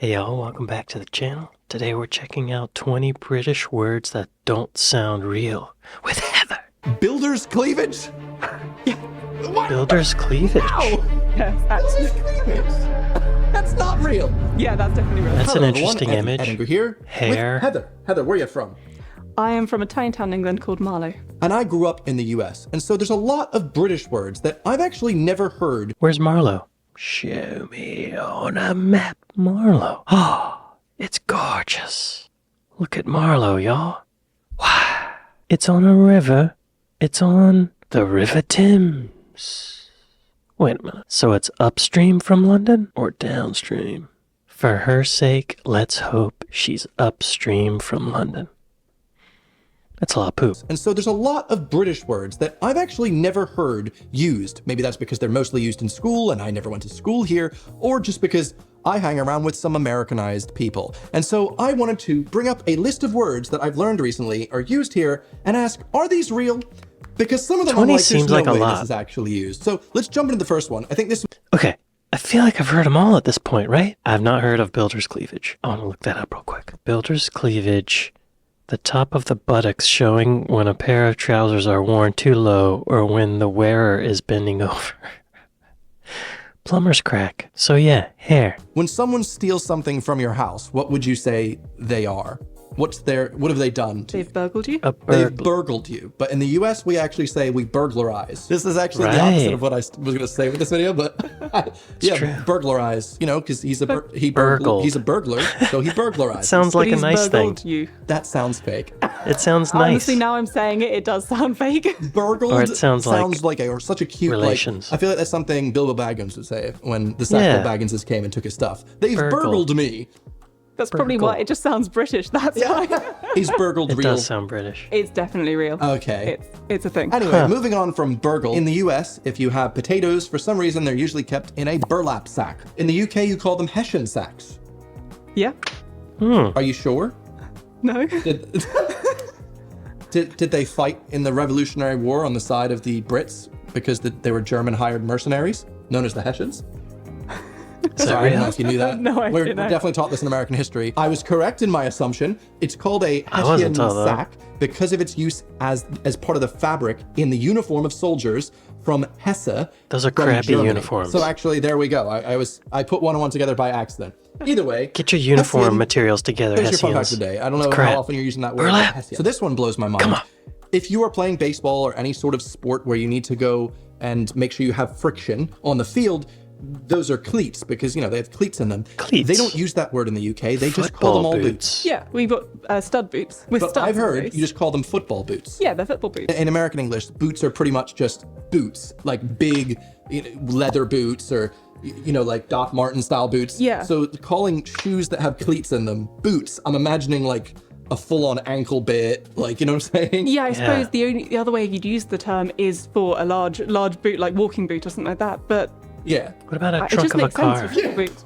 Hey y'all, welcome back to the channel. Today we're checking out 20 British words that don't sound real with Heather. Builder's cleavage? Yeah. What? Builder's cleavage? Ow! Yes, actually. Cleavage? That's not real. Yeah, that's definitely real. That's Hello, an everyone. interesting image. Edinburgh here. Hair. With Heather. Heather, where are you from? I am from a tiny town in England called Marlow. And I grew up in the US, and so there's a lot of British words that I've actually never heard. Where's Marlow? Show me on a map, Marlow. Oh, it's gorgeous. Look at Marlow, y'all. Wow. It's on a river. It's on the River Thames. Wait a minute. So it's upstream from London or downstream? For her sake, let's hope she's upstream from London. That's a lot of poop. And so there's a lot of British words that I've actually never heard used. Maybe that's because they're mostly used in school and I never went to school here, or just because I hang around with some Americanized people. And so I wanted to bring up a list of words that I've learned recently are used here and ask, are these real? Because some of them 20 I'm like, seems there's no like a way lot. this is actually used. So let's jump into the first one. I think this Okay, I feel like I've heard them all at this point, right? I've not heard of builder's cleavage. I want to look that up real quick. Builder's cleavage, the top of the buttocks showing when a pair of trousers are worn too low or when the wearer is bending over. Plumber's crack. So yeah, hair. when someone steals something from your house, what would you say they are? What have they done to you? They've burgled you? A They've burglar. burgled you. But in the US, we actually say we burglarize. This is actually the Right. opposite of what I was going to say with this video, but yeah, true. burglarize, you know, because he's a Burgled. he's a burglar, so he burglarizes. Sounds like a He's nice thing. burgled you. That sounds fake. It sounds nice. Honestly, now I'm saying it, it does sound fake. Burgled Or it sounds like or such a cute relations. Like, I feel like that's something Bilbo Baggins would say when the Sackville Bagginses came and took his stuff. They've burgled me. That's probably why it just sounds British. That's why. He's burgled It real. does sound British. It's definitely real. Okay. It's a thing. Anyway, moving on from burgle. In the US, if you have potatoes, for some reason they're usually kept in a burlap sack. In the UK, you call them Hessian sacks. Yeah? Are you sure? No? Did, did they fight in the Revolutionary War on the side of the Brits because they were German hired mercenaries, known as the Hessians? Is that Sorry, I don't know real? if you knew that. No, I we're didn't. definitely taught this in American history. I was correct in my assumption. It's called a I Hessian wasn't taught that. sack because of its use as part of the fabric in the uniform of soldiers from Hesse. Those are from crappy Germany. uniforms. So actually, there we go. I put one and one together by accident. Either way, Get your uniform Hessian- materials together, There's your fun fact Hessians. today. I don't know crap. how often you're using that word. Burlap. Hessian. So this one blows my mind. Come on. If you are playing baseball or any sort of sport where you need to go and make sure you have friction on the field, those are cleats because, you know, they have cleats in them. Cleats. They don't use that word in the UK. They just call them Football all boots. Yeah, we've got stud boots. With But studs I've in heard place. you just call them football boots. Yeah, they're football boots. In American English, boots are pretty much just boots, like big leather boots or, you know, like Doc Marten style boots. Yeah. So calling shoes that have cleats in them boots, I'm imagining like a full-on ankle bit, like, you know what I'm saying? Yeah, I suppose the other way you'd use the term is for a large boot, like walking boot or something like that. But Yeah. What about a it trunk just of a makes sense car? for football boots.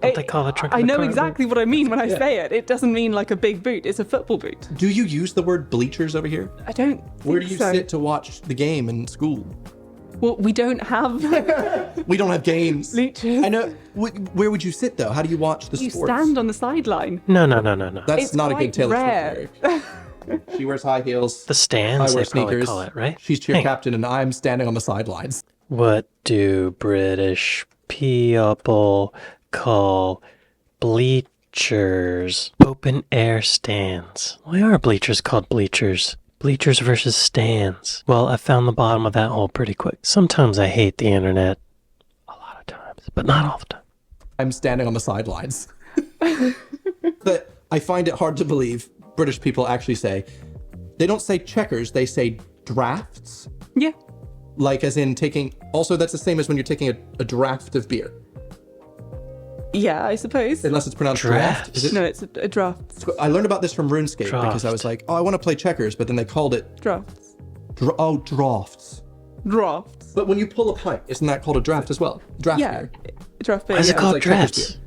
Don't they call it trunk of I a know car? exactly what I mean when I say it. It doesn't mean like a big boot. It's a football boot. Do you use the word bleachers over here? I don't. Where do think you so. sit to watch the game in school? Well, we don't have. We don't have games. Bleachers. I know. Where would you sit though? How do you watch the You sports? stand on the sideline. No. That's It's not a good quite Taylor rare. Swift lyric. She wears high heels. The stands, I wear they probably sneakers. call it, right? She's cheer Hey, captain, and I'm standing on the sidelines. what do British people call bleachers? Open air stands. Why are bleachers called bleachers? Bleachers versus stands. Well, I found the bottom of that hole pretty quick. Sometimes I hate the internet. A lot of times, but not all the time. I'm standing on the sidelines. But I find it hard to believe British people actually say, they don't say checkers, they say drafts. Yeah. Like as in taking, also that's the same as when you're taking a draft of beer. Yeah, I suppose. Unless it's pronounced draft. Is it? No, it's a draft. I learned about this from RuneScape because I was like, oh, I want to play checkers, but then they called it Drafts. drafts. Drafts. But when you pull a pint, isn't that called a draft as well? Draft Yeah. beer. Draft beer. Why is it yeah. called like checkers drafts?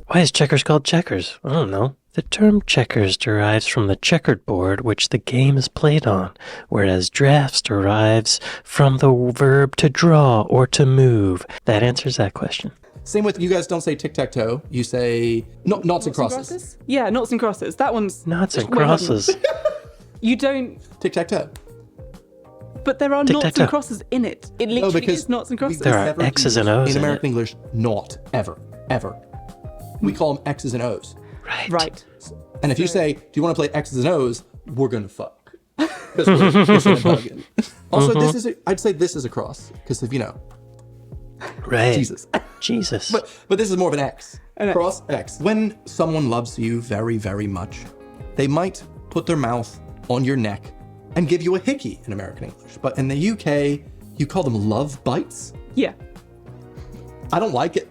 Why is checkers called checkers? I don't know. The term checkers derives from the checkered board which the game is played on, whereas drafts derives from the verb to draw or to move. That answers that question. Same with, you guys don't say tic-tac-toe. You say noughts and crosses. Yeah, noughts and crosses. That one's... Knots and crosses. You don't... Tic-tac-toe. But there are noughts Tic-tac-toe. and crosses in it. It literally because is noughts and crosses. There are Never X's used and O's in in American it. English, not ever. We call them X's and O's. Right. And if you say, do you want to play X's and O's? We're going to fuck. Because we're kissing and hugging. Also, I'd say this is a cross. Because if you know, Right. Jesus. Jesus. But this is more of an X. An X. Cross X. When someone loves you very, very much, they might put their mouth on your neck and give you a hickey in American English. But in the UK, you call them love bites. Yeah. I don't like it.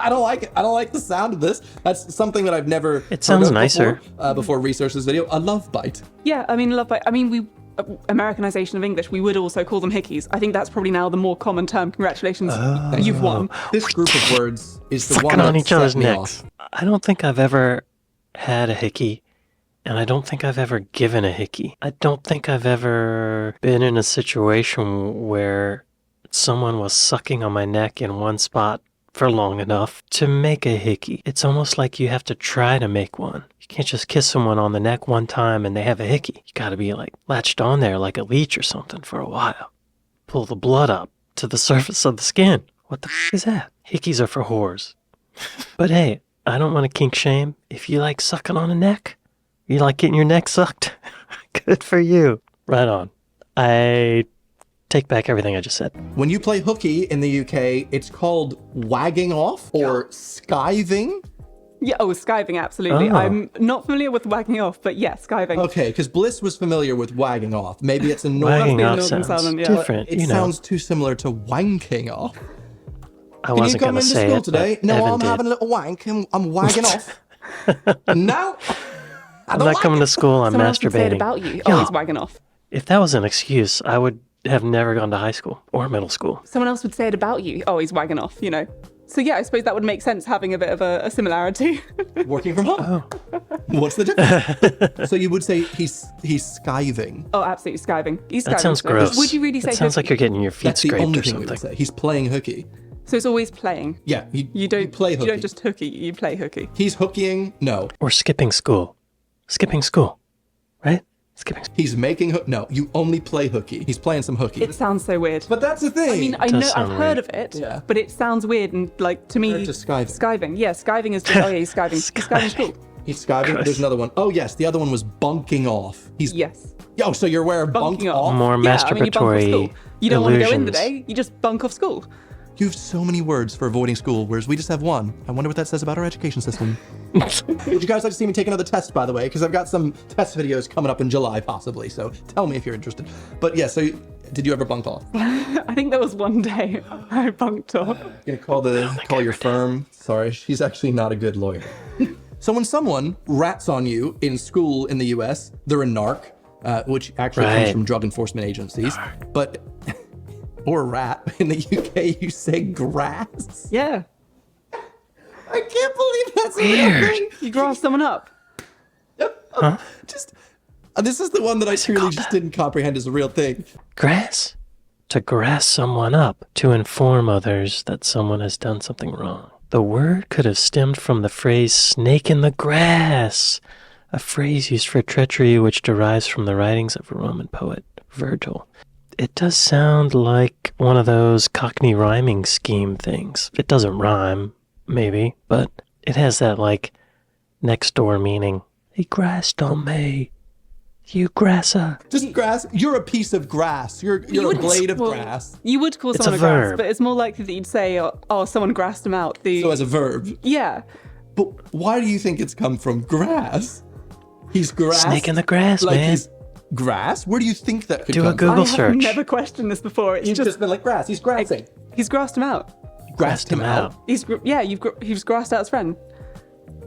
I don't like it. I don't like the sound of this. That's something that I've never It sounds heard of nicer. Before researching this video. A love bite. Yeah, I mean, love bite. I mean, Americanization of English, we would also call them hickeys. I think that's probably now the more common term. Congratulations, you've won. This group of words is the Sucking one on that each other's set me necks. off. I don't think I've ever had a hickey, and I don't think I've ever given a hickey. I don't think I've ever been in a situation where someone was sucking on my neck in one spot for long enough to make a hickey. It's almost like you have to try to make one. You can't just kiss someone on the neck one time and they have a hickey. You gotta be like latched on there like a leech or something for a while. Pull the blood up to the surface of the skin. What the is that? Hickeys are for whores. But hey, I don't want to kink shame. If you like sucking on a neck, you like getting your neck sucked, good for you. Right on. I take back everything I just said. When you play hooky in the UK, it's called wagging off or skiving. Yeah, skiving, absolutely. Oh. I'm not familiar with wagging off, but yeah, skiving. Okay, because Bliss was familiar with wagging off. Maybe it's a Wagging be a off Northern sounds Southern, yeah. different, It you know. sounds too similar to wanking off. I Can you wasn't come going to into say school it, today? but No, Evan I'm did. having a little wank and I'm wagging off. No, I'm not coming to school, I'm Someone else would say it masturbating. about you. Yeah. He's wagging off. If that was an excuse, I would have never gone to high school or middle school. Someone else would say it about you. He's wagging off, you know. So yeah, I suppose that would make sense, having a bit of a similarity. Working from home. What's the difference? So you would say he's skiving. Absolutely, skiving. He's skiving. That sounds so gross. Would you really say It sounds hooky? like you're getting your feet That's the scraped only or thing we would something. say. He's playing hooky. So it's always playing. Yeah, You don't play hooky. You don't just hooky. You play hooky. He's hookieing. No, Or skipping school. Skipping school, right? Skipping school. he's making No, you only play hooky. He's playing some hooky. It sounds so weird. But that's the thing. I mean, I does know sound I've heard weird. of it, Yeah. but it sounds weird and like to me. Compared to skiving. Skiving, yeah, skiving is just he's skiving. He's skiving school. He's skiving. Gross. There's another one. Oh yes, the other one was bunking off. He's Yes, Yo, so you're aware of bunk bunking off? More Yeah, I mean, you bunk off masturbatory school. You don't want to go in the illusions. day. You just bunk off school. You have so many words for avoiding school, whereas we just have one. I wonder what that says about our education system. Would you guys like to see me take another test, by the way? Because I've got some test videos coming up in July, possibly. So tell me if you're interested. But yeah, so did you ever bunk off? I think there was one day I bunked off. Gonna call your firm. Sorry, she's actually not a good lawyer. So when someone rats on you in school in the US, they're a narc, which actually comes Right. from drug enforcement agencies. But or rat in the UK, you say grass. Yeah, I can't believe that's a real Weird. thing. you grass someone up. Just this is the one that I truly just didn't comprehend as a real thing. Grass? To grass someone up, to inform others that someone has done something wrong. The word could have stemmed from the phrase snake in the grass, a phrase used for treachery which derives from the writings of a Roman poet, Virgil. It does sound like one of those Cockney rhyming scheme things. It doesn't rhyme, maybe, but it has that, like, next door meaning. He grassed on me. You grasser. Just grass. You're a piece of grass. You're a wouldn't- blade of well, grass. You would call It's someone a a grass, verb. but it's more likely that you'd say, "Oh, someone grassed him out." So as a verb. Yeah, But why do you think it's come from grass? He's grass. Snake in the grass, like man. he's grass. Where do you think that could Do a come Google from? I have search. never questioned this before. It's You've just just been like grass. He's grassing. he's grassed him out. Grassed him out. He's grassed out his friend.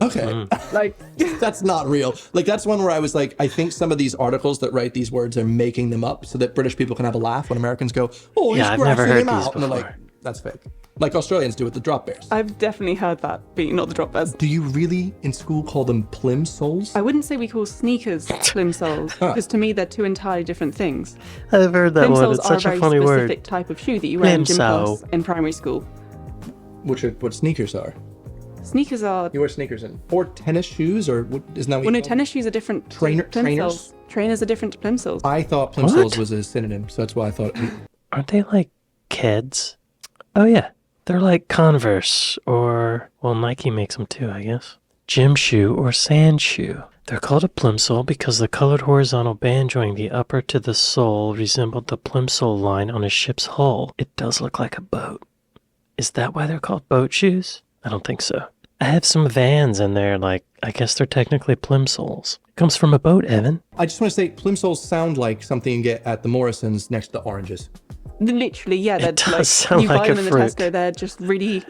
Okay. Like, That's not real. Like, that's one where I was like, I think some of these articles that write these words are making them up so that British people can have a laugh when Americans go, oh, he's Yeah, I've grassing never heard him these out. And they're like, before. that's fake. Like Australians do with the drop bears. I've definitely heard that being not the drop bears. Do you really in school call them Plimsolls? I wouldn't say we call sneakers Plimsolls because to me they're two entirely different things. I've heard that one. Plimsolls It's are a such a very funny specific word. type of shoe that you wear in gym Plimsoll. class in primary school. what sneakers are. Sneakers are. You wear sneakers in. Or tennis shoes, or what, isn't that what Well, you no, call tennis shoes are different. to Trainers? Plimsolls. Trainers are different to Plimsolls. I thought Plimsolls What? was a synonym, so that's why I thought. Aren't they like kids? Oh yeah, they're like Converse or, well, Nike makes them too, I guess. Gym shoe or sand shoe. They're called a plimsoll because the colored horizontal band joining the upper to the sole resembled the plimsoll line on a ship's hull. It does look like a boat. Is that why they're called boat shoes? I don't think so. I have some Vans in there, like, I guess they're technically plimsolls. Comes from a boat, Evan. I just want to say, Plimsolls sound like something you get at the Morrisons next to the oranges. Literally, yeah. They're does like, sound you like buy a them in the fruit. Tesco. They're just really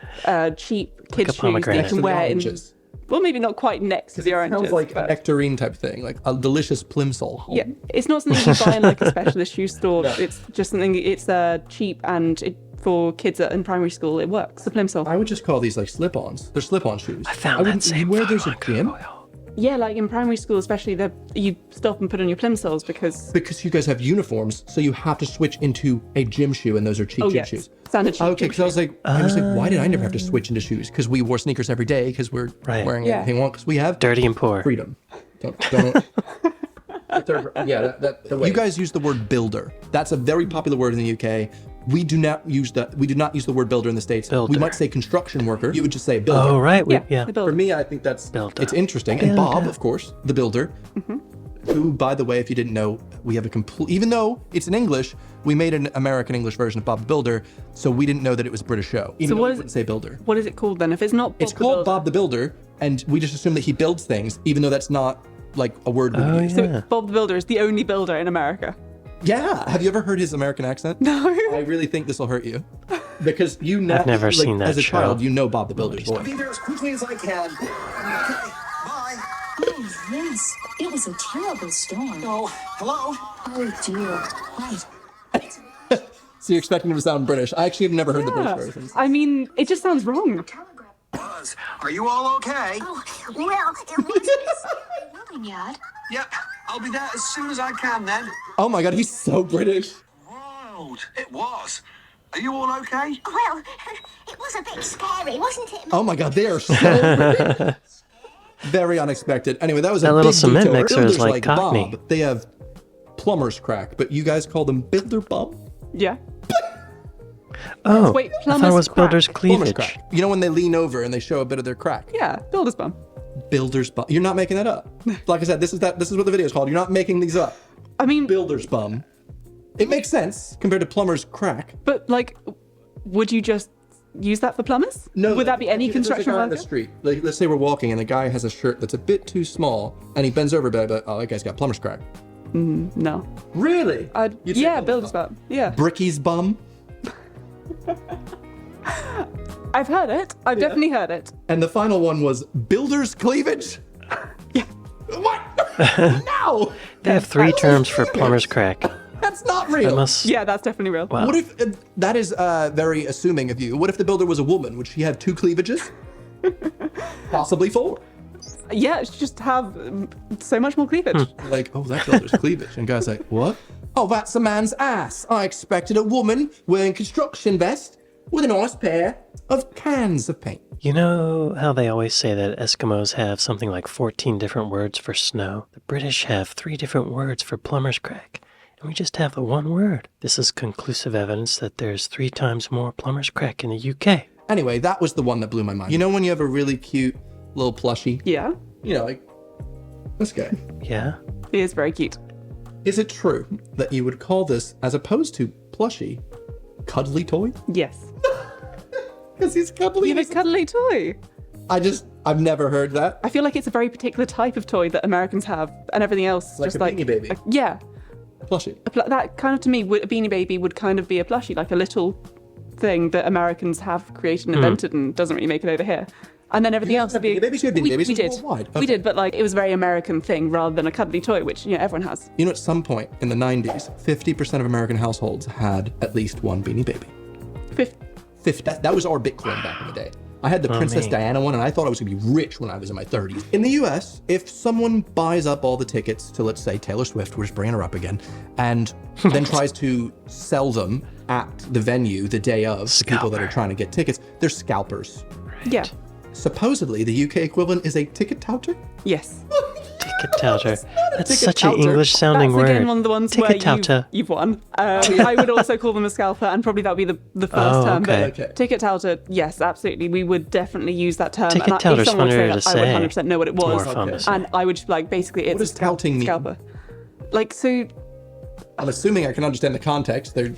cheap kid a shoes that you pomegranate. can wear in. Oranges. Well, maybe not quite next to the oranges. Sounds like a but nectarine type thing, like a delicious Plimsoll. yeah, it's not something you buy in like a specialist shoe store. It's just something. It's cheap and for kids in primary school, it works. The Plimsoll. I would just call these like slip-ons. They're slip-on shoes. I found that wouldn't- same You wear those photo at gym? on Google. Yeah, like in primary school, especially, you stop and put on your Plimsolls because. Because you guys have uniforms, so you have to switch into a gym shoe, and those are cheap Oh gym yes, shoes. standard cheap. Okay, gym because I was shoes. like, why did I never have to switch into shoes? Because we wore sneakers every day because we're Right. wearing Yeah. anything we want because we have Dirty and poor. freedom. Don't. You guys use the word builder. That's a very popular word in the UK. We do not use the word builder in the States. Builder. We might say construction worker. You would just say builder. Oh, right. Yeah, the For build. me, I think that's Builder. it's interesting. And Bob, Builder. of course, the builder, who, by the way, if you didn't know, we have a complete. Even though it's in English, we made an American English version of Bob the Builder, so we didn't know that it was a British show. Even though what we is wouldn't say builder. What is it called then? If it's not Bob It's the called Builder- Bob the Builder, and we just assume that he builds things, even though that's not like a word we Oh, use. yeah. So Bob the Builder is the only builder in America. Yeah. Have you ever heard his American accent? No. I really think this will hurt you. Because you know, I've never like, seen that as a show. child, you know Bob the Builder's I'll voice. be there as quickly as I can. Okay, bye. Oh, yes. It was a terrible storm. Oh, hello? Oh, dear. Right. So you're expecting him to sound British. I actually have never heard the British versions. I mean, it just sounds wrong. Buzz, are you all okay? Oh, well, it wasn't willing yet. Yep, I'll be there as soon as I can then. Oh my god, he's so British. Wild. It was. Are you all okay? Well, it was a bit scary, wasn't it? Oh my god, they are so British. Very unexpected. Anyway, that was a That little big cement detour. mixer is Builders like Cockney. Bob, they have plumber's crack, but you guys call them builder bum? Yeah. Oh, Wait, I thought it plumber's was builder's crack. Plumber's cleavage. crack. You know when they lean over and they show a bit of their crack? Yeah, builder's bum. Builder's bum. You're not making that up. Like I said, this is what the video is called. You're not making these up. I mean, Builder's bum. It makes sense compared to plumber's crack. but like, would you just use that for plumbers? No. Would that be any if there's a construction guy on the worker? street. Like, let's say we're walking and the guy has a shirt that's a bit too small and he bends over a bit, but oh, that guy's got plumber's crack. No. Really? I'd, yeah, builder's bum. Yeah. Bricky's bum. I've heard it. I've definitely heard it. And the final one was builder's cleavage. Yeah. What? No, They have three terms for plumber's crack. that's not real. That must. Yeah, that's definitely real. Wow. What if that is very assuming of you? What if the builder was a woman? Would she have two cleavages? Possibly four. Yeah, it's just have so much more cleavage. Like, oh, that builder's cleavage. And guy's like, what? Oh, that's a man's ass. I expected a woman wearing construction vest with a nice pair of cans of paint. You know how they always say that Eskimos have something like 14 different words for snow? The British have 3 different words for plumber's crack, and we just have the one word. This is conclusive evidence that there's 3 times more plumber's crack in the UK. Anyway, that was the one that blew my mind. You know when you have a really cute little plushie? Yeah, You know, like this guy. Yeah? it is very cute. Is it true that you would call this, as opposed to plushie, cuddly toy? Yes. Because he's cuddly. You have a cuddly toy. I've never heard that. I feel like it's a very particular type of toy that Americans have, and everything else Like just a like Beanie Baby. yeah, Plushie. that kind of to me, a Beanie Baby would kind of be a plushie, like a little thing that Americans have created and invented, and doesn't really make it over here. And then everything else would be. Beanie Babies? You had Beanie Babies we did. worldwide. We Okay. did, but like it was a very American thing rather than a cuddly toy, which everyone has. You know, at some point in the 90s, 50% of American households had at least one Beanie Baby. 50. That was our Bitcoin back in the day. I had the Princess me. Diana one, and I thought I was going to be rich when I was in my 30s. In the US, if someone buys up all the tickets to, let's say, Taylor Swift, we're just bringing her up again, and then tries to sell them at the venue the day of, the people that are Scalper. trying to get tickets, they're scalpers. Yeah. Supposedly, the UK equivalent is a ticket touter? Yes. Ticket touter. That's ticket such an touter. English-sounding That's word. again one of the ones Ticket where touter. you've won. I would also call them a scalper, and probably that would be the first term. okay. But Okay. ticket touter, yes, absolutely. We would definitely use that term. Ticket and if touter's someone would funnier say to that, I would say. 100% know what it It's more was. fun to say. And I would just be like, basically, it's does a touting mean? scalper. Like, so, I'm assuming I can understand the context. They're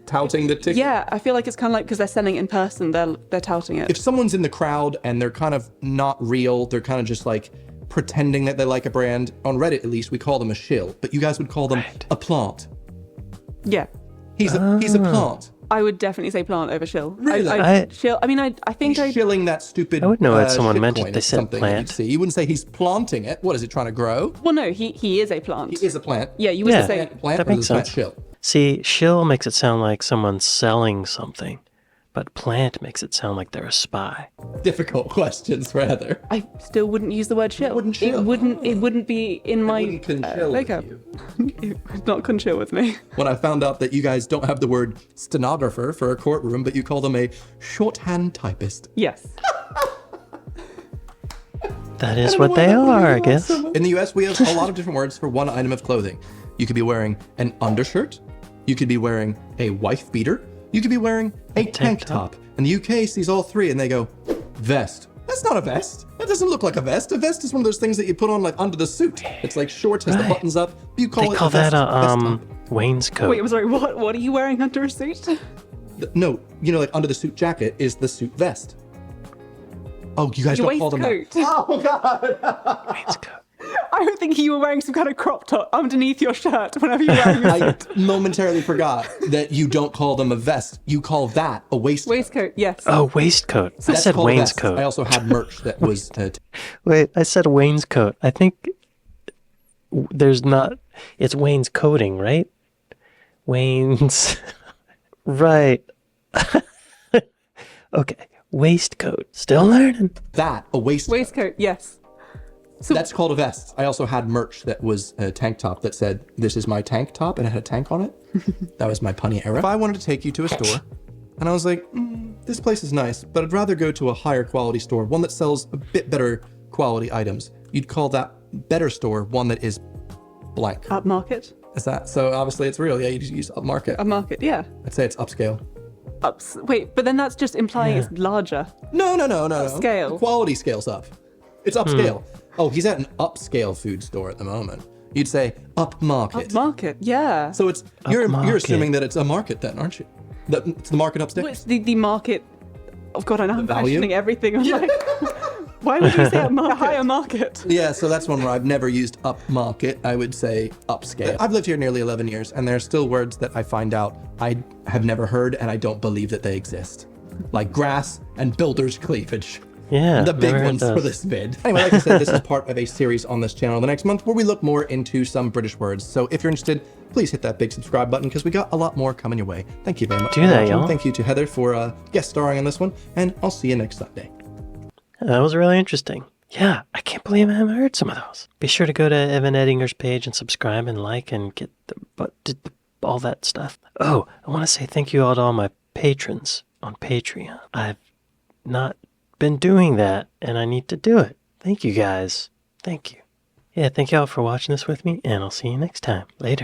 touting the ticket. yeah, I feel like it's kind of like because they're selling it in person, they're touting it. If someone's in the crowd and they're kind of not real, they're kind of just like pretending that they like a brand, on Reddit at least, we call them a shill, but you guys would call them a plant. Yeah. He's a plant. I would definitely say plant over shill. Really? Shill. I mean, I think He's shilling that stupid. I would know what someone meant if shitcoin they or said something that you'd plant. see. You wouldn't say he's planting it. What is it trying to grow? Well, no, he is a plant. He is a plant. Yeah, you would Yeah. say. Plant That or makes is that sense. shill? See, shill makes it sound like someone's selling something, but plant makes it sound like they're a spy. Difficult questions, rather. I still wouldn't use the word shill. wouldn't shill. It wouldn't be in my wouldn't conchill with makeup. you. Not conchill with me. When I found out that you guys don't have the word stenographer for a courtroom, but you call them a shorthand typist. Yes. That is what they are, I guess. In the US, we have a lot of different words for one item of clothing. You could be wearing an undershirt. You could be wearing a wife beater. You could be wearing a tank top. And the UK sees all three and they go, vest. That's not a vest. That doesn't look like a vest. A vest is one of those things that you put on like under the suit. It's like short, has the Right. buttons up. You call They it call a vest. that a vest top. wainscot. Wait, I'm sorry. What are you wearing under a suit? No, you know, like under the suit jacket is the suit vest. Oh, you guys Your don't call them that. waistcoat. Oh God! Wainscot. I would think you were wearing some kind of crop top underneath your shirt whenever you're wearing your I suit. momentarily forgot that you don't call them a vest. You call that a waistcoat. Waistcoat, yes. Oh, waistcoat. I That's said called a vest. wainscot. I also had merch that was. Wait, I said wainscot. I think there's not. It's wainscoting, right? Wains. Right. Okay. Waistcoat. Still learning. that a waistcoat. Waistcoat, yes. That's called a vest. I also had merch that was a tank top that said, "This is my tank top," and it had a tank on it. That was my punny era. If I wanted to take you to a store, and I was like, "This place is nice, but I'd rather go to a higher quality store, one that sells a bit better quality items," you'd call that better store one that is blank. Upmarket. Is that so? Obviously, it's real. Yeah, you just use upmarket. Upmarket, yeah. I'd say it's upscale. Wait, but then that's just implying it's larger. No. Upscale. The quality scales up. It's upscale. Oh, he's at an upscale food store at the moment. You'd say upmarket. Upmarket, yeah. So it's you're Upmarket. assuming that it's a market then, aren't you? That it's the market upstairs. Well, it's the market. Oh God, I know I'm value? questioning everything. I'm like, why would you say a higher market? Yeah, so that's one where I've never used upmarket. I would say upscale. I've lived here nearly 11 years, and there are still words that I find out I have never heard, and I don't believe that they exist, like grass and builder's cleavage. Yeah. The big never heard ones for those. this vid. Anyway, like I said, this is part of a series on this channel the next month where we look more into some British words. So if you're interested, please hit that big subscribe button because we got a lot more coming your way. Thank you very much Do for that, watching. y'all. Thank you to Heather for guest starring on this one, and I'll see you next Sunday. That was really interesting. Yeah, I can't believe I haven't heard some of those. Be sure to go to Evan Ettinger's page and subscribe and like and get all that stuff. Oh, I want to say thank you all to all my patrons on Patreon. I've not been doing that, and I need to do it. Thank you guys. Thank you. Yeah, thank you all for watching this with me, and I'll see you next time. Later.